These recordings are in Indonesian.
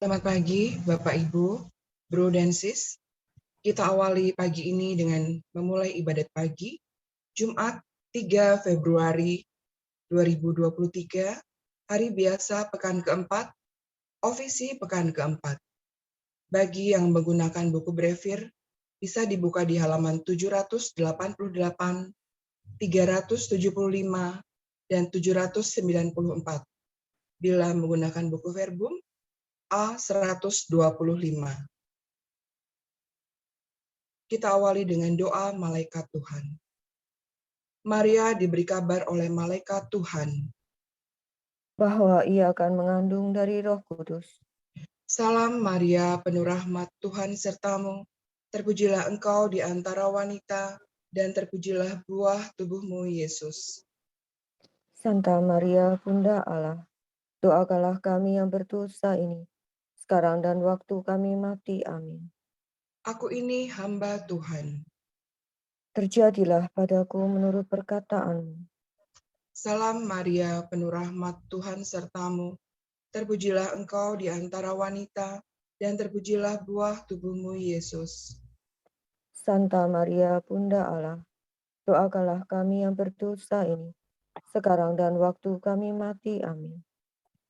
Selamat pagi, Bapak Ibu, Bro dan Sis. Kita awali pagi ini dengan memulai ibadat pagi, Jumat 3 Februari 2023, hari biasa pekan keempat, ofisi pekan keempat. Bagi yang menggunakan buku Brevir, bisa dibuka di halaman 788, 375, dan 794. Bila menggunakan buku Verbum, A125. Kita awali dengan doa malaikat Tuhan. Maria diberi kabar oleh malaikat Tuhan. Bahwa ia akan mengandung dari Roh Kudus. Salam Maria, penuh rahmat, Tuhan sertamu. Terpujilah engkau di antara wanita, dan terpujilah buah tubuhmu, Yesus. Santa Maria, Bunda Allah, doakanlah kami yang berdosa ini, sekarang dan waktu kami mati. Amin. Aku ini hamba Tuhan. Terjadilah padaku menurut perkataanmu. Salam Maria, penuh rahmat, Tuhan sertamu. Terpujilah engkau di antara wanita, dan terpujilah buah tubuhmu, Yesus. Santa Maria, Bunda Allah, doakanlah kami yang berdosa ini, sekarang dan waktu kami mati. Amin.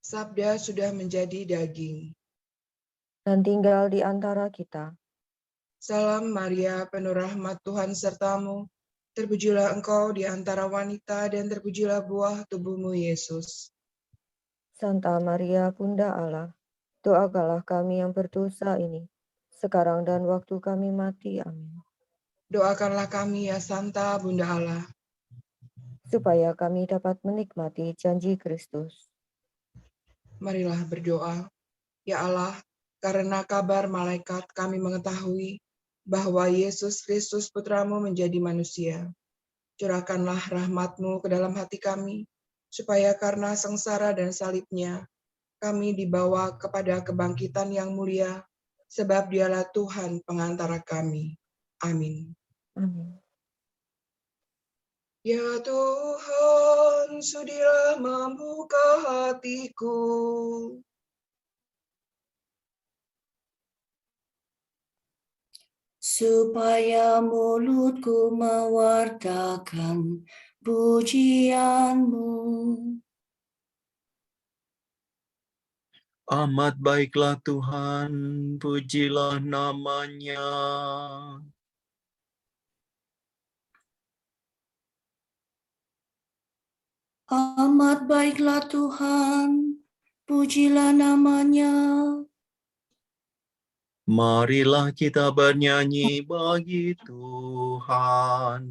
Sabda sudah menjadi daging. Dan tinggal di antara kita. Salam Maria, penuh rahmat, Tuhan sertamu. Terpujilah engkau di antara wanita, dan terpujilah buah tubuhmu, Yesus. Santa Maria, Bunda Allah, doakanlah kami yang berdosa ini, sekarang dan waktu kami mati. Amin. Doakanlah kami ya Santa Bunda Allah, supaya kami dapat menikmati janji Kristus. marilah berdoa. Ya Allah, karena kabar malaikat kami mengetahui bahwa Yesus Kristus Putramu menjadi manusia. Curahkanlah rahmat-Mu ke dalam hati kami, supaya karena sengsara dan salibnya, kami dibawa kepada kebangkitan yang mulia, sebab dialah Tuhan pengantara kami. Amin. Amin. Ya Tuhan, sudilah membuka hatiku, supaya mulutku mewartakan pujian-Mu. Amat baiklah Tuhan, pujilah nama-Nya. Amat baiklah Tuhan, pujilah nama-Nya. Marilah kita bernyanyi bagi Tuhan,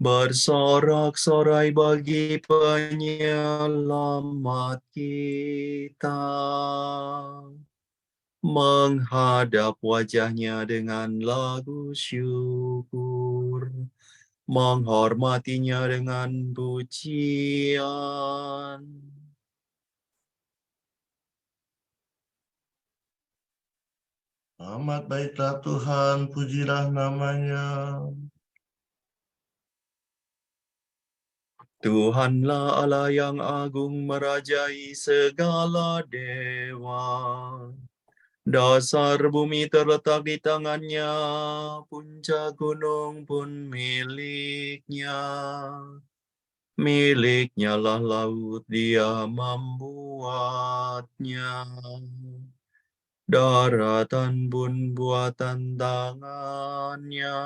bersorak-sorai bagi penyelamat kita, menghadap wajah-Nya dengan lagu syukur, menghormatinya dengan pujian. Amat baiklah Tuhan, pujilah nama-Nya. Tuhanlah Allah yang agung merajai segala dewa. Dasar bumi terletak di tangan-Nya, puncak gunung pun milik-Nya. Milik-Nya lah laut, Dia membuatnya. Daratan pun buatan tangan-Nya.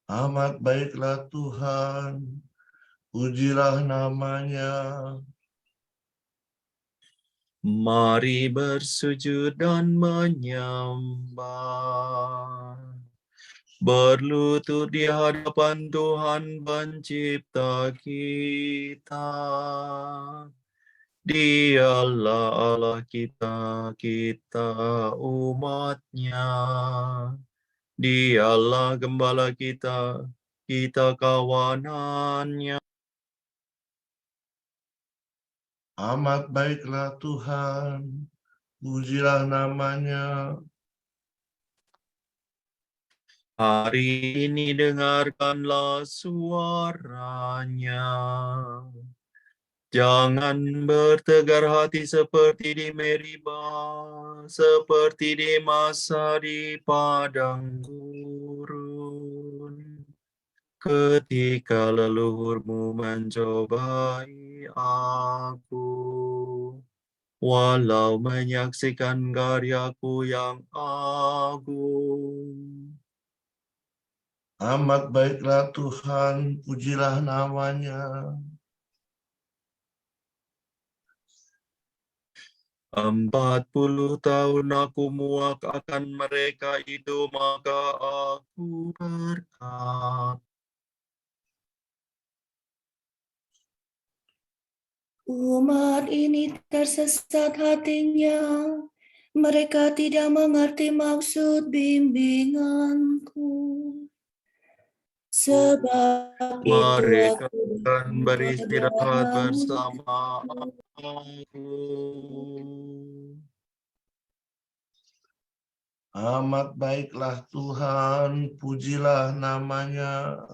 Amat baiklah Tuhan, pujilah nama-Nya. Mari bersujud dan menyembah. Berlutut di hadapan Tuhan Pencipta kita. Dialah Allah kita, kita umat-Nya. Dialah gembala kita, kita kawanan-Nya. Amat baiklah Tuhan, pujilah nama-Nya. Hari ini dengarkanlah suaranya. Jangan bertegar hati seperti di Meribah, seperti di masa di padang gurun. Ketika leluhurmu mencobai aku, walau menyaksikan karyaku yang agung. Amat baiklah Tuhan, pujilah namanya. 40 tahun aku muak akan mereka itu, maka aku berkata, Umat ini tersesat hatinya, mereka tidak mengerti maksud bimbinganku. Sebab itu mereka aku akan beristirahat berpadamu. bersama aku. Amat baiklah Tuhan, pujilah namanya.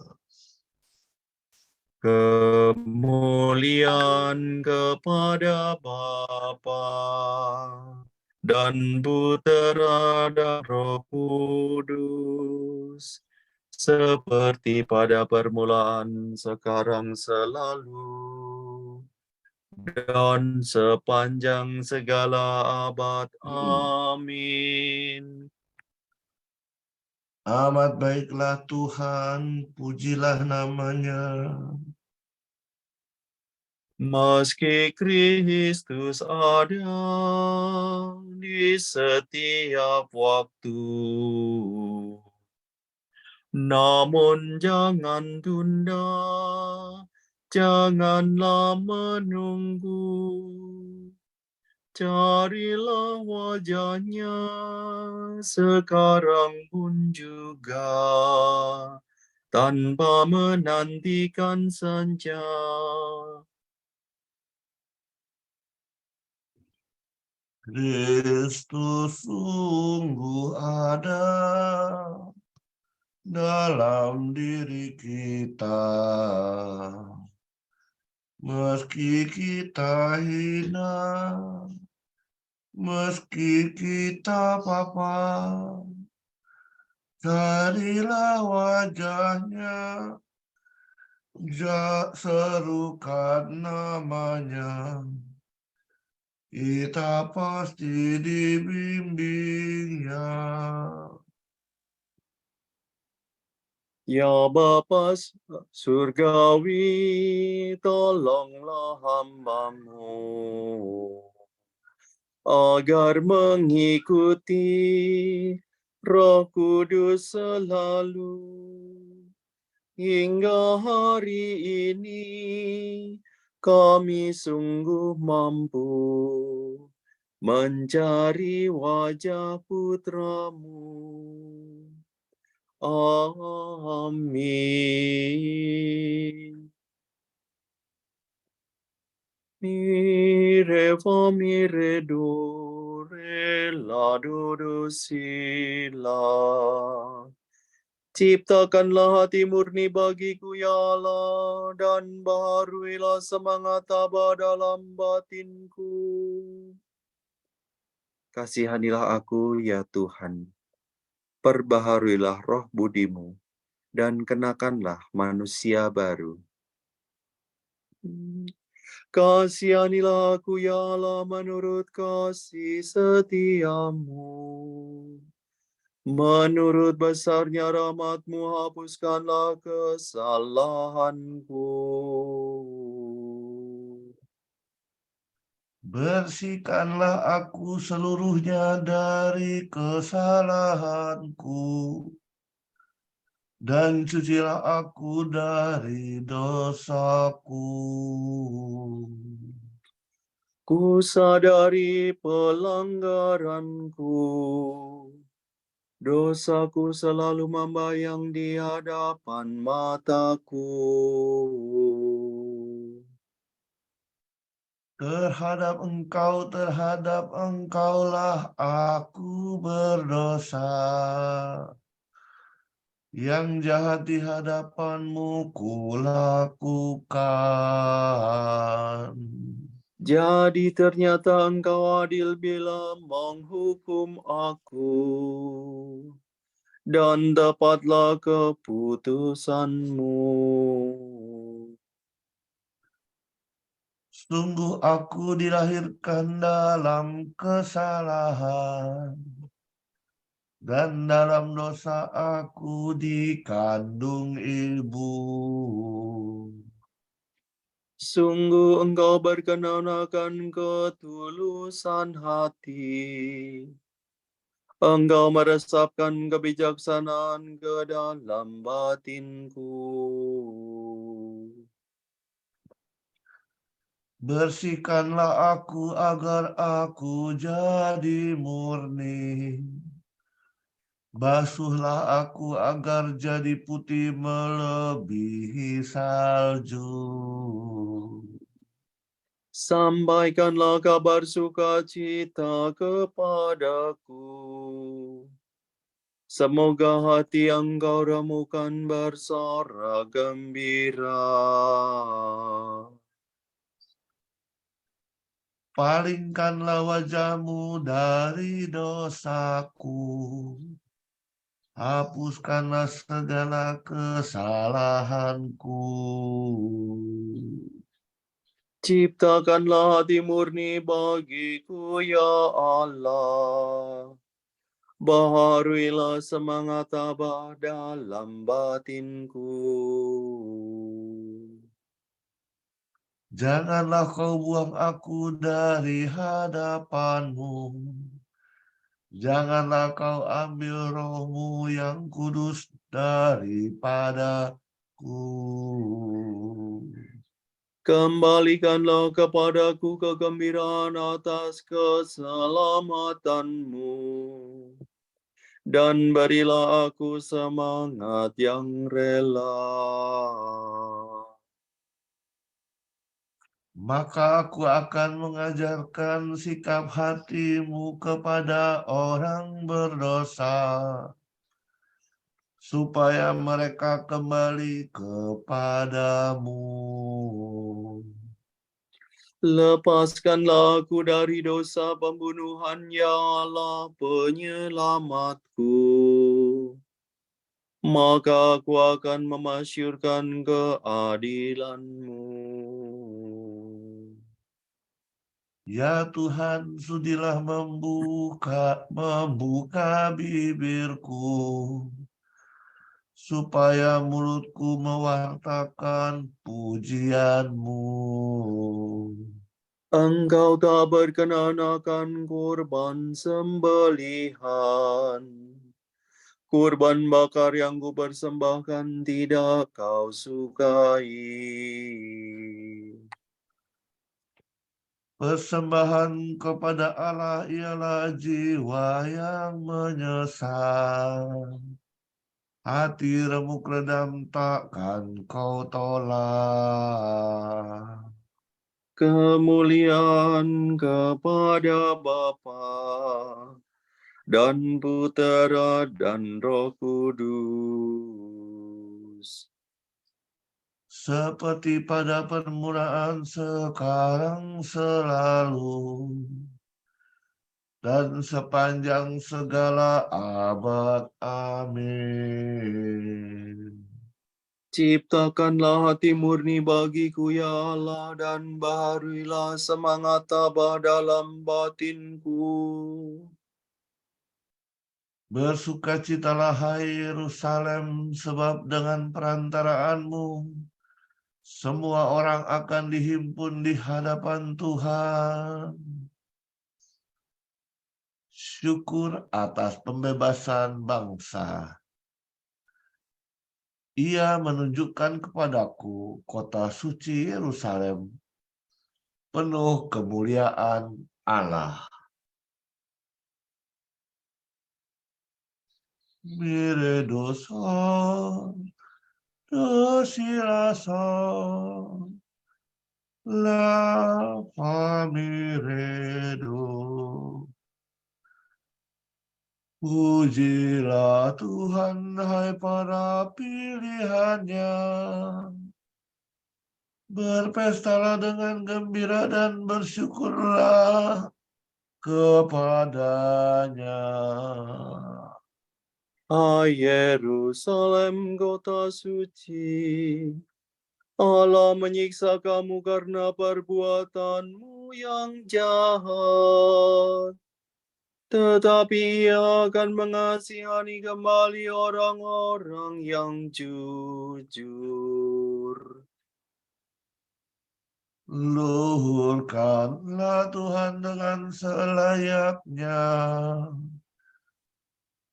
Kemuliaan kepada Bapa dan Putera dan Roh Kudus, seperti pada permulaan, sekarang, selalu, dan sepanjang segala abad. Amin. Amat baiklah Tuhan, pujilah namanya. Meski Kristus ada di setiap waktu, namun jangan tunda, janganlah menunggu. Carilah wajahnya sekarang pun juga, tanpa menantikan senja. Kristus sungguh ada dalam diri kita. Meski kita hina, meski kita papa, carilah wajahnya, serukan namanya. Kita pasti dibimbingnya. Ya Bapa Surgawi, tolonglah hamba-Mu agar mengikuti Roh Kudus selalu, hingga hari ini kami sungguh mampu mencari wajah Putra-Mu. Amin. Mire fa mire do re la do si la. Ciptakanlah hati murni bagiku ya Allah, dan baharuilah semangat tabah dalam batinku. Kasihanilah aku ya Tuhan, perbaharuilah roh budimu, dan kenakanlah manusia baru. Kasihanilah aku ya Allah menurut kasih setiamu. Menurut besarnya rahmat-Mu, hapuskanlah kesalahanku. Bersihkanlah aku seluruhnya dari kesalahanku, dan cucilah aku dari dosaku. Ku sadari pelanggaranku, dosaku selalu membayang di hadapan mataku. Terhadap engkaulah aku berdosa. Yang jahat di hadapan-Mu kulakukan. Jadi ternyata Engkau adil bila menghukum aku, dan tepatlah keputusan-Mu. Sungguh aku dilahirkan dalam kesalahan, dan dalam dosa aku dikandung ibu. Sungguh Engkau berkenan akan ketulusan hati. Engkau meresapkan kebijaksanaan ke dalam batinku. Bersihkanlah aku agar aku jadi murni. Basuhlah aku agar jadi putih melebihi salju. Sampaikanlah kabar sukacita kepadaku. Semoga hati Engkau remukan bersorak gembira. Palingkanlah wajahmu dari dosaku. Hapuskanlah segala kesalahanku. Ciptakanlah hati murni bagiku, ya Allah. Baharuilah semangat tabah dalam batinku. Janganlah kau buang aku dari hadapan-Mu. Janganlah kau ambil roh-Mu yang kudus daripadaku. Kembalikanlah kepadaku kegembiraan atas keselamatanmu, dan berilah aku semangat yang rela. Maka aku akan mengajarkan sikap hati-Mu kepada orang berdosa, supaya mereka kembali kepadamu. Lepaskanlah aku dari dosa pembunuhan, ya Allah penyelamatku. Maka aku akan memasyurkan keadilan-Mu. Ya Tuhan, sudilah membuka bibirku, supaya mulutku mewartakan pujian-Mu. Engkau tak berkenan akan kurban sembelihan. Kurban bakar yang kupersembahkan tidak kau sukai. Persembahan kepada Allah ialah jiwa yang menyesal. Hati remuk redam takkan kau tolak. Kemuliaan kepada Bapa dan Putera dan Roh Kudus. Seperti pada permulaan, sekarang, selalu, dan sepanjang segala abad. Amin. Ciptakanlah hati murni bagiku, ya Allah, dan baharuilah semangat tabah dalam batinku. Bersukacitalah hai Yerusalem, sebab dengan perantaraanmu semua orang akan dihimpun di hadapan Tuhan. Syukur atas pembebasan bangsa. Ia menunjukkan kepadaku kota suci Yerusalem, penuh kemuliaan Allah. Mire doson, dosilason, la famiredo. Pujilah Tuhan, hai para pilihannya, Berpestalah dengan gembira dan bersyukurlah kepadanya. Hai Yerusalem, kota suci, Allah menyiksa kamu karena perbuatanmu yang jahat. Tetapi Ia akan mengasihani kembali orang-orang yang jujur. Luhurkanlah Tuhan dengan selayaknya.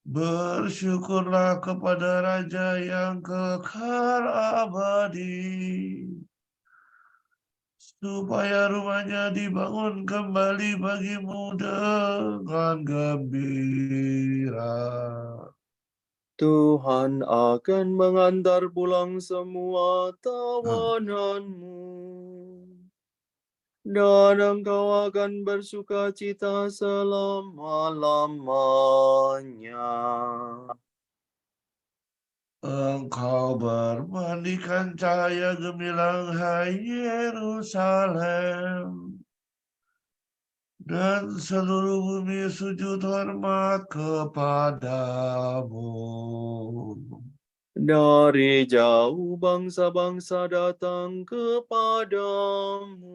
Bersyukurlah kepada Raja yang kekal abadi, supaya rumahnya dibangun kembali bagimu dengan gembira. Tuhan akan mengantar pulang semua tawananmu, dan engkau akan bersuka cita selama-lamanya. Engkau bermandikan cahaya gemilang, hai Yerusalem, dan seluruh bumi sujud hormat kepadamu. Dari jauh bangsa-bangsa datang kepadamu,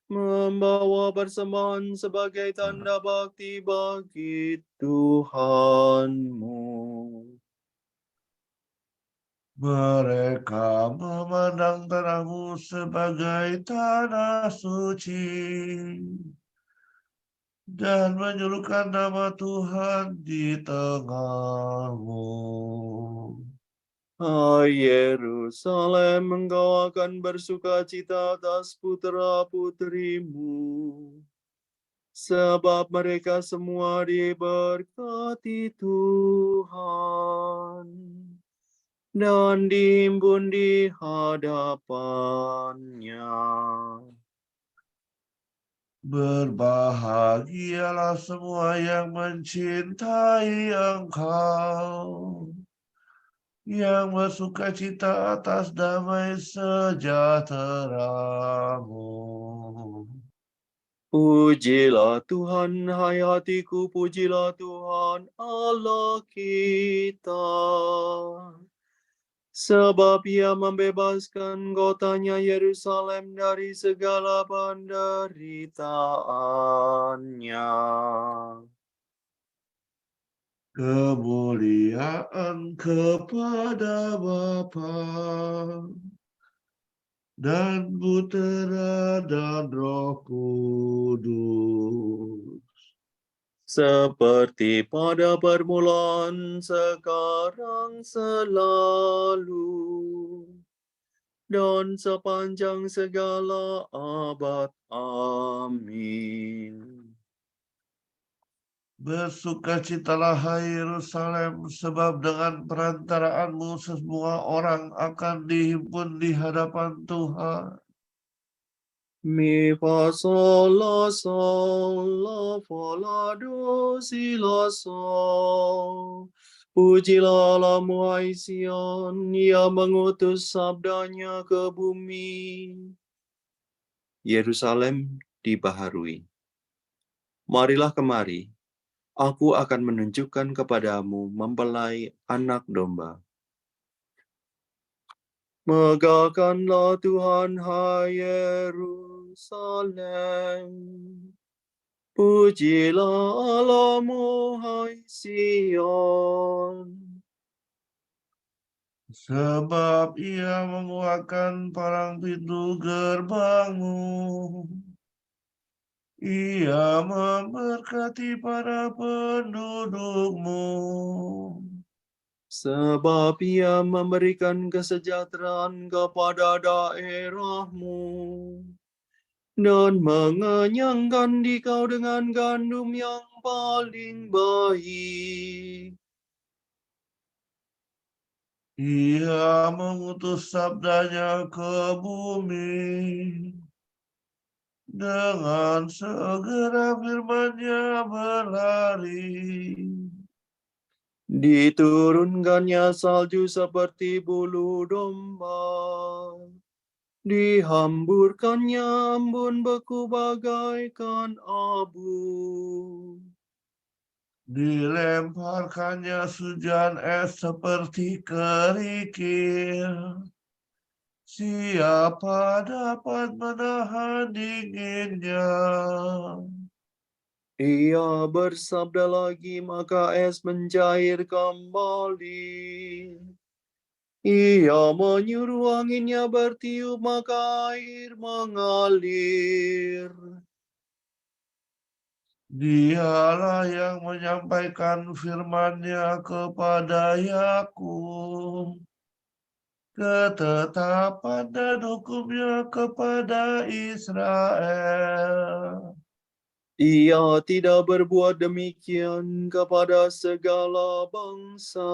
membawa persembahan sebagai tanda bakti bagi Tuhanmu. Mereka memandang tanahmu sebagai tanah suci dan menyerukan nama Tuhan di tengahmu. Hai Yerusalem, engkau akan bersuka cita atas putra-putrimu, sebab mereka semua diberkati Tuhan dan dihimpun di hadapannya. Berbahagialah semua yang mencintai Engkau, yang bersuka cita atas damai sejahtera-Mu. Pujilah Tuhan, hai hatiku, pujilah Tuhan Allah kita. Sebab Ia membebaskan kotanya Yerusalem dari segala penderitaannya. Kemuliaan kepada Bapa dan Putera dan Roh Kudus. Seperti pada permulaan, sekarang, selalu, dan sepanjang segala abad. Amin. Bersukacitalah hai Yerusalem, sebab dengan perantaraanmu semua orang akan dihimpun di hadapan Tuhan. Mi fa sol la fa do si la sol. Pujilah Allahmu hai Sion, Ia mengutus sabdanya ke bumi. Yerusalem dibaharui. Marilah kemari, aku akan menunjukkan kepadamu mempelai anak domba. Megahkanlah Tuhan, hai Yerusalem. Pujilah Allahmu, hai Sion. Sebab Ia menguatkan palang pintu gerbangmu. Ia memberkati para pendudukmu. Sebab Ia memberikan kesejahteraan kepada daerahmu, dan mengenyangkan dikau dengan gandum yang paling baik. Ia mengutus sabdanya ke bumi. Dengan segera firman-Nya berlari. Diturunkannya salju seperti bulu domba. Dihamburkannya embun beku bagaikan abu. Dilemparkannya hujan es seperti kerikil. Siapa dapat menahan dinginnya? Ia bersabda lagi, maka es mencair kembali. Ia menyuruh anginnya bertiup, maka air mengalir. Dialah yang menyampaikan firman-Nya kepada Yakub, ketetapan dan hukum-Nya kepada Israel. Ia tidak berbuat demikian kepada segala bangsa.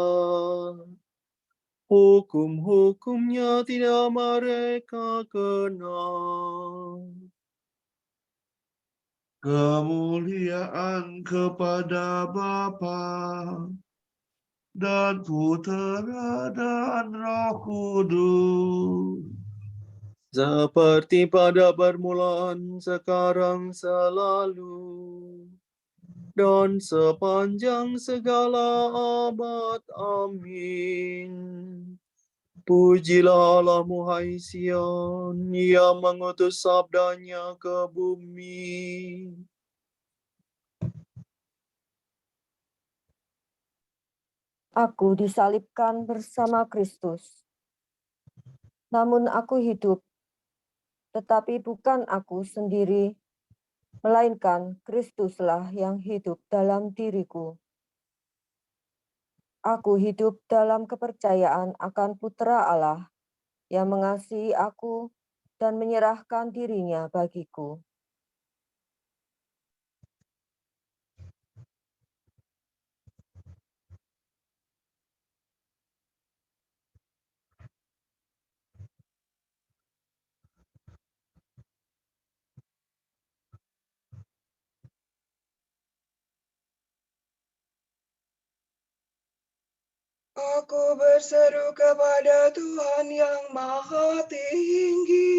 Hukum-hukumnya tidak mereka kenal. Kemuliaan kepada Bapa dan Putera dan Roh Kudus, Seperti pada permulaan, sekarang, selalu, dan sepanjang segala abad. Amin. Pujilah Allah, hai Sion, Ia mengutus sabdanya ke bumi. Aku disalibkan bersama Kristus. Namun aku hidup, tetapi bukan aku sendiri, melainkan Kristuslah yang hidup dalam diriku. Aku hidup dalam kepercayaan akan Putra Allah yang mengasihi aku dan menyerahkan dirinya bagiku. Aku berseru kepada Tuhan yang Maha Tinggi,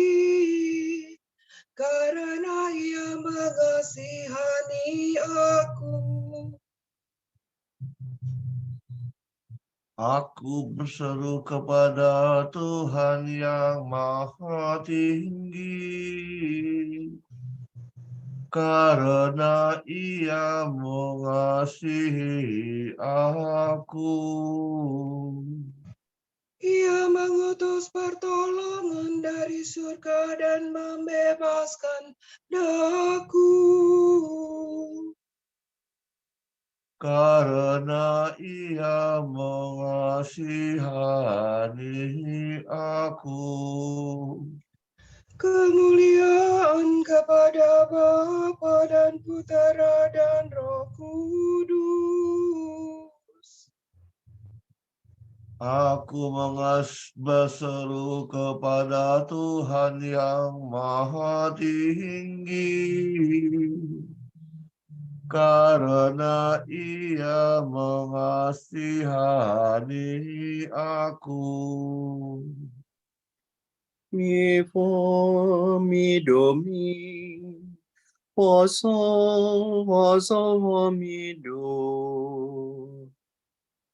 karena Ia mengasihani aku. aku berseru kepada Tuhan yang Maha Tinggi, karena Ia mengasihi aku. Ia mengutus pertolongan dari surga dan membebaskan daku. Karena Ia mengasihani aku. Kemuliaan kepada Bapa dan Putera dan Roh Kudus. Aku berseru kepada Tuhan yang Maha Tinggi, karena Ia mengasihani aku. Mi domi, pasal mido.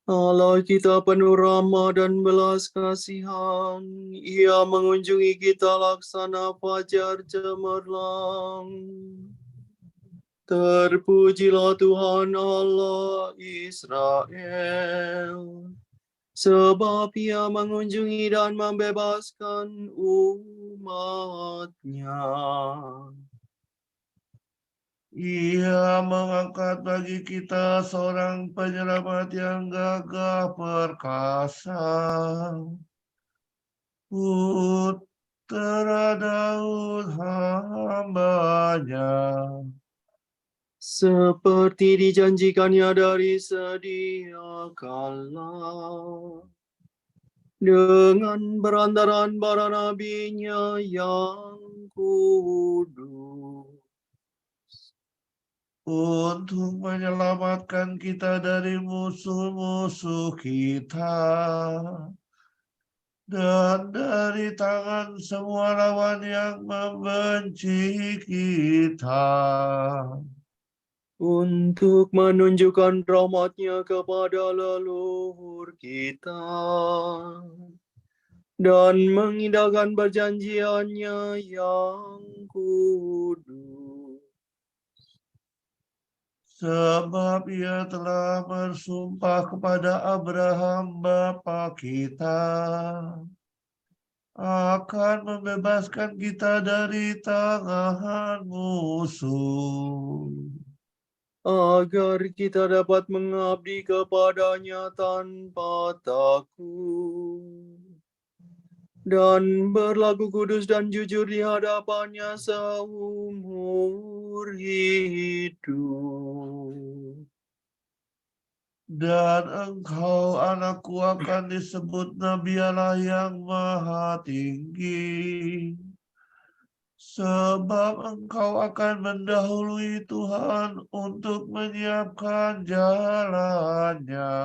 Allah kita penuh rahmat dan belas kasihan, Ia mengunjungi kita laksana fajar cemerlang. Terpujilah Tuhan Allah Israel, sebab Ia mengunjungi dan membebaskan umat-Nya. Ia mengangkat bagi kita seorang penyelamat yang gagah perkasa, Putra Daud hamba-Nya. Seperti dijanjikannya dari sedia kala, dengan berantaran para nabinya yang kudus. untuk menyelamatkan kita dari musuh-musuh kita dan dari tangan semua lawan yang membenci kita, untuk menunjukkan rahmat-Nya kepada leluhur kita dan mengindahkan perjanjian-Nya yang kudus. sebab Ia telah bersumpah kepada Abraham bapa kita akan membebaskan kita dari tangan musuh, agar kita dapat mengabdi kepada-Nya tanpa takut dan berlaku kudus dan jujur di hadapan-Nya seumur hidup. dan engkau anakku akan disebut Nabi Allah yang Maha Tinggi, sebab engkau akan mendahului Tuhan untuk menyiapkan jalannya,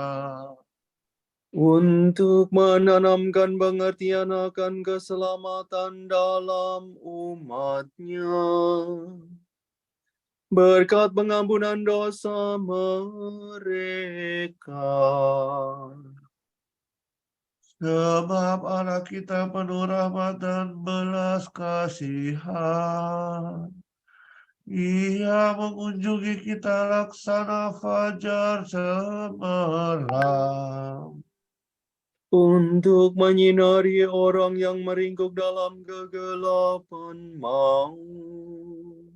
Untuk menanamkan pengertian akan keselamatan dalam umat-Nya, berkat pengampunan dosa mereka. sebab Allah kita penuh rahmat dan belas kasihan. Ia mengunjungi kita laksana fajar cemerlang, Untuk menyinari orang yang meringkuk dalam kegelapan maut,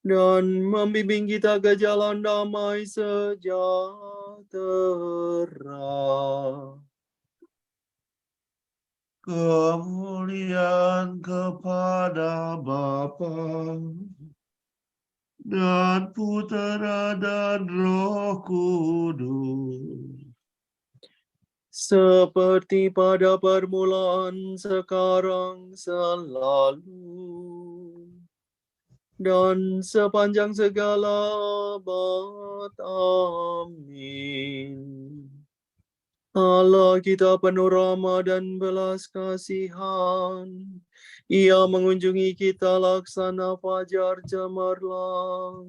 dan membimbing kita ke jalan damai sejahtera. kemuliaan kepada Bapa dan Putera dan Roh Kudus, Seperti pada permulaan, sekarang, selalu, dan sepanjang segala abad. Amin. Allah kita penuh rahmat dan belas kasihan. Ia mengunjungi kita laksana fajar cemerlang.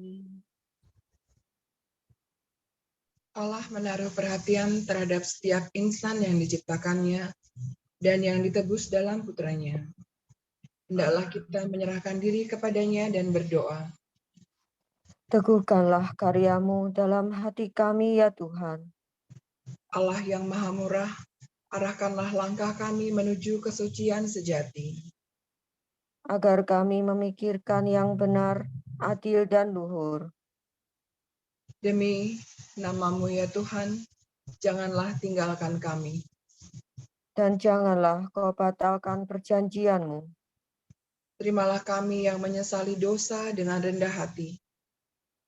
Allah menaruh perhatian terhadap setiap insan yang diciptakannya dan yang ditebus dalam putranya. Hendaklah kita menyerahkan diri kepadanya dan berdoa. Teguhkanlah karyamu dalam hati kami, ya Tuhan. Allah yang maha murah, arahkanlah langkah kami menuju kesucian sejati. Agar kami memikirkan yang benar, adil, dan luhur. Demi nama-Mu ya Tuhan, janganlah tinggalkan kami. Dan janganlah kau batalkan perjanjian-Mu. Terimalah kami yang menyesali dosa dengan rendah hati.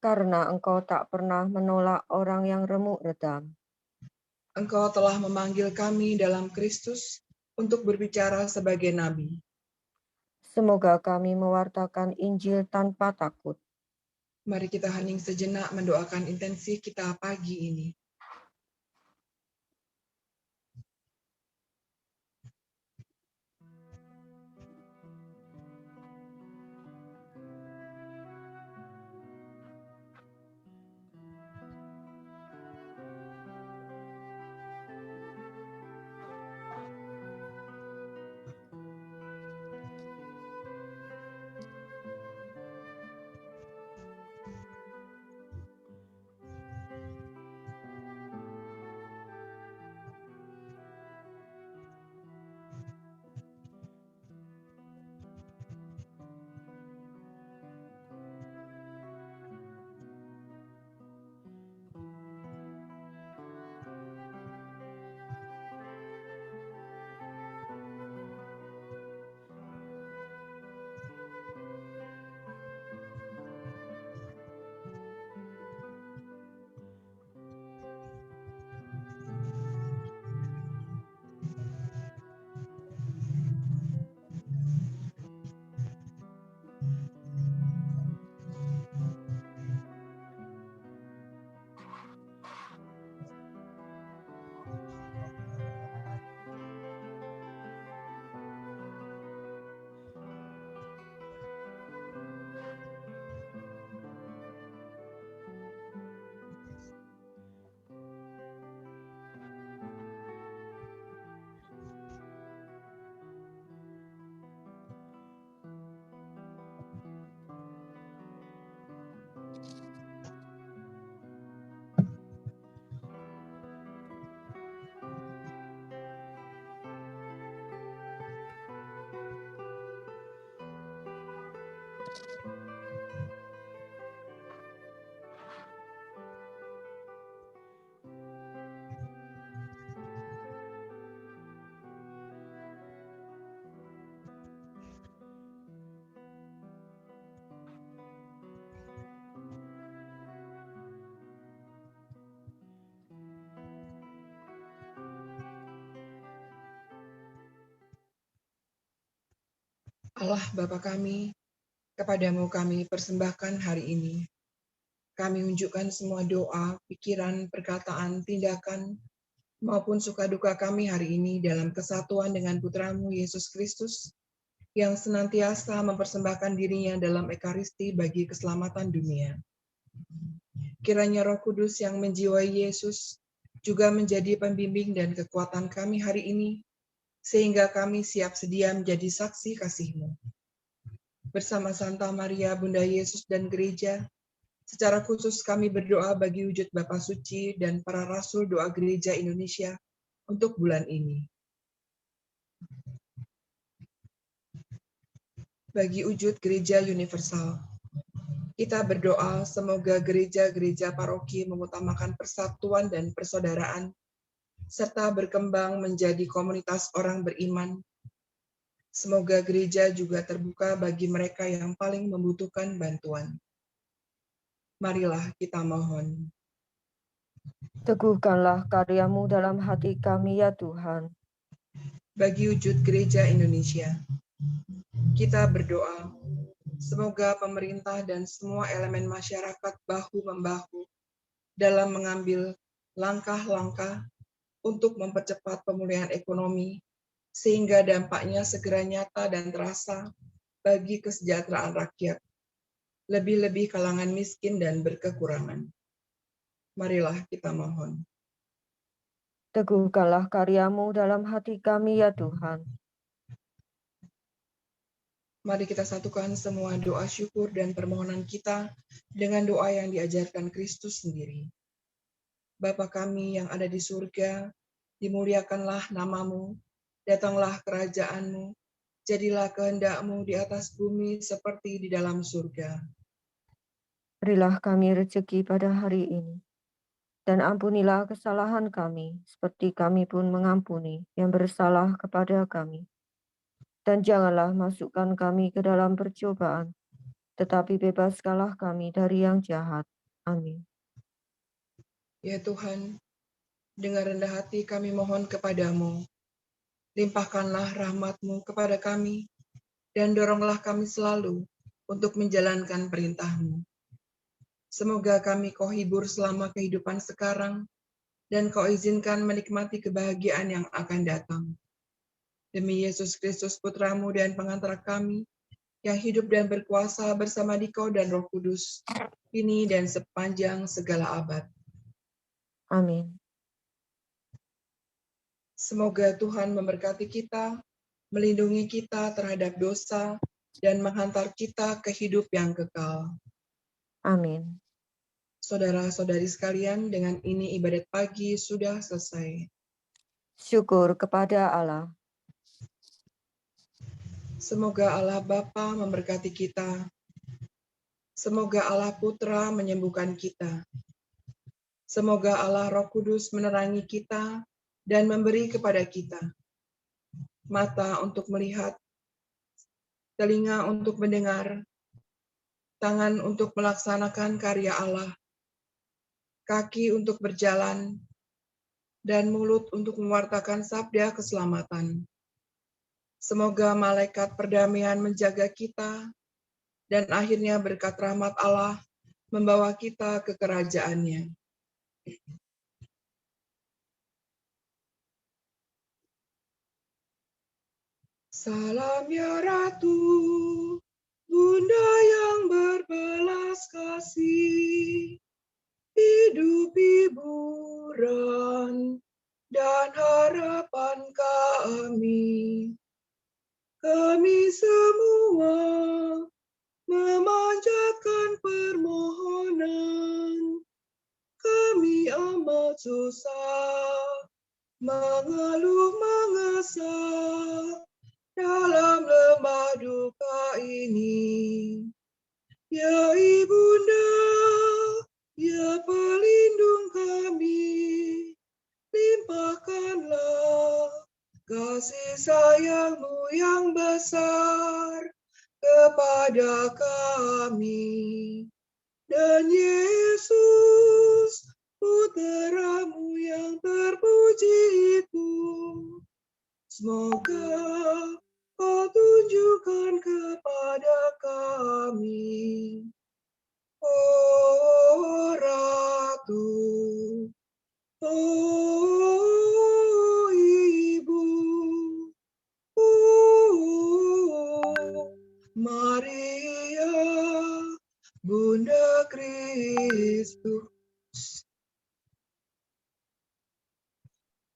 Karena Engkau tak pernah menolak orang yang remuk redam. Engkau telah memanggil kami dalam Kristus untuk berbicara sebagai nabi. Semoga kami mewartakan Injil tanpa takut. Mari kita hening sejenak mendoakan intensif kita pagi ini. Allah Bapa kami, kepadamu kami persembahkan hari ini. Kami unjukkan semua doa, pikiran, perkataan, tindakan, maupun suka duka kami hari ini dalam kesatuan dengan Putramu Yesus Kristus, yang senantiasa mempersembahkan dirinya dalam Ekaristi bagi keselamatan dunia. Kiranya Roh Kudus yang menjiwai Yesus juga menjadi pembimbing dan kekuatan kami hari ini, sehingga kami siap sedia menjadi saksi kasih-Mu. Bersama Santa Maria, Bunda Yesus dan Gereja, secara khusus kami berdoa bagi wujud Bapa Suci dan para Rasul Doa Gereja Indonesia untuk bulan ini. Bagi wujud Gereja Universal, kita berdoa semoga gereja-gereja paroki mengutamakan persatuan dan persaudaraan, serta berkembang menjadi komunitas orang beriman. Semoga gereja juga terbuka bagi mereka yang paling membutuhkan bantuan. Marilah kita mohon. Teguhkanlah karya-Mu dalam hati kami ya Tuhan. Bagi wujud Gereja Indonesia, kita berdoa semoga pemerintah dan semua elemen masyarakat bahu-membahu dalam mengambil langkah-langkah untuk mempercepat pemulihan ekonomi, sehingga dampaknya segera nyata dan terasa bagi kesejahteraan rakyat, lebih-lebih kalangan miskin dan berkekurangan. Marilah kita mohon. Teguhkanlah karya-Mu dalam hati kami ya Tuhan. Mari kita satukan semua doa syukur dan permohonan kita dengan doa yang diajarkan Kristus sendiri. Bapa kami yang ada di surga, dimuliakanlah nama-Mu, datanglah kerajaan-Mu, jadilah kehendak-Mu di atas bumi seperti di dalam surga. Berilah kami rezeki pada hari ini, dan ampunilah kesalahan kami, seperti kami pun mengampuni yang bersalah kepada kami. Dan janganlah masukkan kami ke dalam percobaan, tetapi bebaskanlah kami dari yang jahat. Amin. Ya Tuhan, dengan rendah hati kami mohon kepadamu, limpahkanlah rahmat-Mu kepada kami, dan doronglah kami selalu untuk menjalankan perintah-Mu. Semoga kami Kau hibur selama kehidupan sekarang, dan Kau izinkan menikmati kebahagiaan yang akan datang. Demi Yesus Kristus Putra-Mu dan pengantara kami, yang hidup dan berkuasa bersama Dikau dan Roh Kudus, kini dan sepanjang segala abad. Amin. Semoga Tuhan memberkati kita, melindungi kita terhadap dosa, dan menghantar kita ke hidup yang kekal. Amin. Saudara-saudari sekalian, dengan ini ibadat pagi sudah selesai. Syukur kepada Allah. Semoga Allah Bapa memberkati kita. Semoga Allah Putra menyembuhkan kita. Semoga Allah Roh Kudus menerangi kita dan memberi kepada kita mata untuk melihat, telinga untuk mendengar, tangan untuk melaksanakan karya Allah, kaki untuk berjalan, dan mulut untuk mewartakan sabda keselamatan. Semoga malaikat perdamaian menjaga kita, dan akhirnya berkat rahmat Allah membawa kita ke kerajaan-Nya. Salam ya Ratu, Bunda yang berbelas kasih, hidup hiburan dan harapan kami. Kami semua memanjatkan permohonan. Kami amat susah, mengeluh mengesah dalam lembah duka ini. Ya Ibunda, ya pelindung kami, limpahkanlah kasih sayang-Mu yang besar kepada kami. Dan Yesus, Putra-Mu yang terpuji itu, semoga Kau tunjukkan kepada kami, oh Ratu, oh Ibu, Maria, Bunda Kristus.